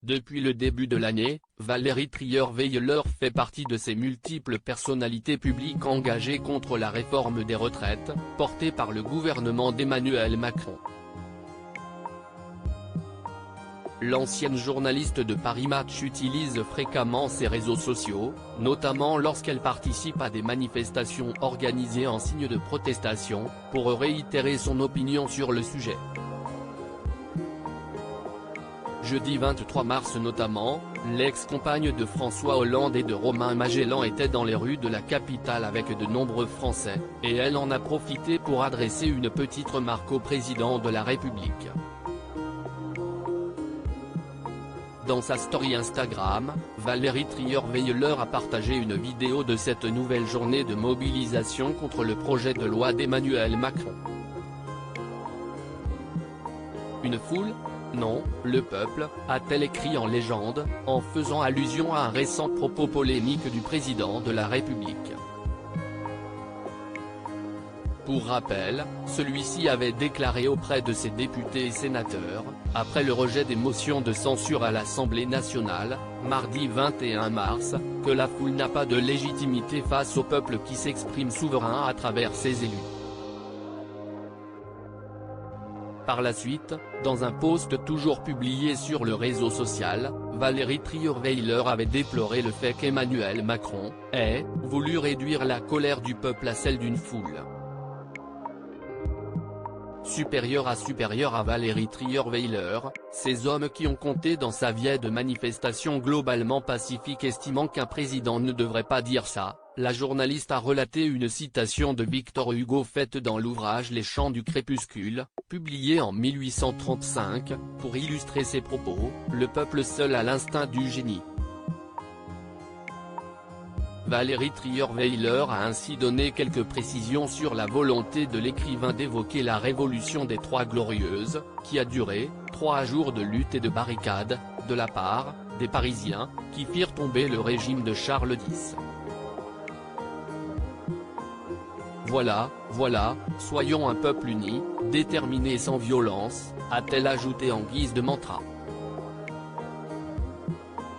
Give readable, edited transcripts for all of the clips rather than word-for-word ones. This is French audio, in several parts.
Depuis le début de l'année, Valérie Trierweiler fait partie de ces multiples personnalités publiques engagées contre la réforme des retraites, portée par le gouvernement d'Emmanuel Macron. L'ancienne journaliste de Paris Match utilise fréquemment ses réseaux sociaux, notamment lorsqu'elle participe à des manifestations organisées en signe de protestation, pour réitérer son opinion sur le sujet. Jeudi 23 mars notamment, l'ex-compagne de François Hollande et de Romain Magellan était dans les rues de la capitale avec de nombreux Français, et elle en a profité pour adresser une petite remarque au président de la République. Dans sa story Instagram, Valérie Trierweiler a partagé une vidéo de cette nouvelle journée de mobilisation contre le projet de loi d'Emmanuel Macron. Une foule ? Non, le peuple, a-t-elle écrit en légende, en faisant allusion à un récent propos polémique du président de la République. Pour rappel, celui-ci avait déclaré auprès de ses députés et sénateurs, après le rejet des motions de censure à l'Assemblée nationale, mardi 21 mars, que la foule n'a pas de légitimité face au peuple qui s'exprime souverain à travers ses élus. Par la suite, dans un post toujours publié sur le réseau social, Valérie Trierweiler avait déploré le fait qu'Emmanuel Macron ait voulu réduire la colère du peuple à celle d'une foule. Supérieur à Valérie Trierweiler, ces hommes qui ont compté dans sa vie de manifestations globalement pacifiques estimant qu'un président ne devrait pas dire ça, la journaliste a relaté une citation de Victor Hugo faite dans l'ouvrage Les Chants du crépuscule, publié en 1835, pour illustrer ses propos, le peuple seul a l'instinct du génie. Valérie Trierweiler a ainsi donné quelques précisions sur la volonté de l'écrivain d'évoquer la révolution des Trois Glorieuses, qui a duré 3 jours de lutte et de barricades, de la part des Parisiens, qui firent tomber le régime de Charles X. Voilà, soyons un peuple uni, déterminé et sans violence, a-t-elle ajouté en guise de mantra.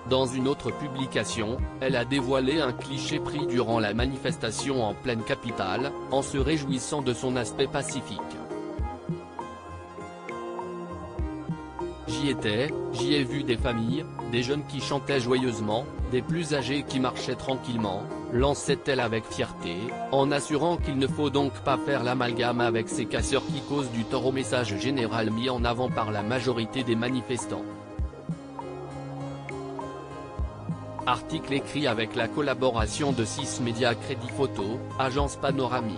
Dans une autre publication, elle a dévoilé un cliché pris durant la manifestation en pleine capitale, en se réjouissant de son aspect pacifique. J'y ai vu des familles, des jeunes qui chantaient joyeusement, des plus âgés qui marchaient tranquillement, lançait-elle avec fierté, en assurant qu'il ne faut donc pas faire l'amalgame avec ces casseurs qui causent du tort au message général mis en avant par la majorité des manifestants. Article écrit avec la collaboration de 6 médias Crédit Photo, agence panoramique.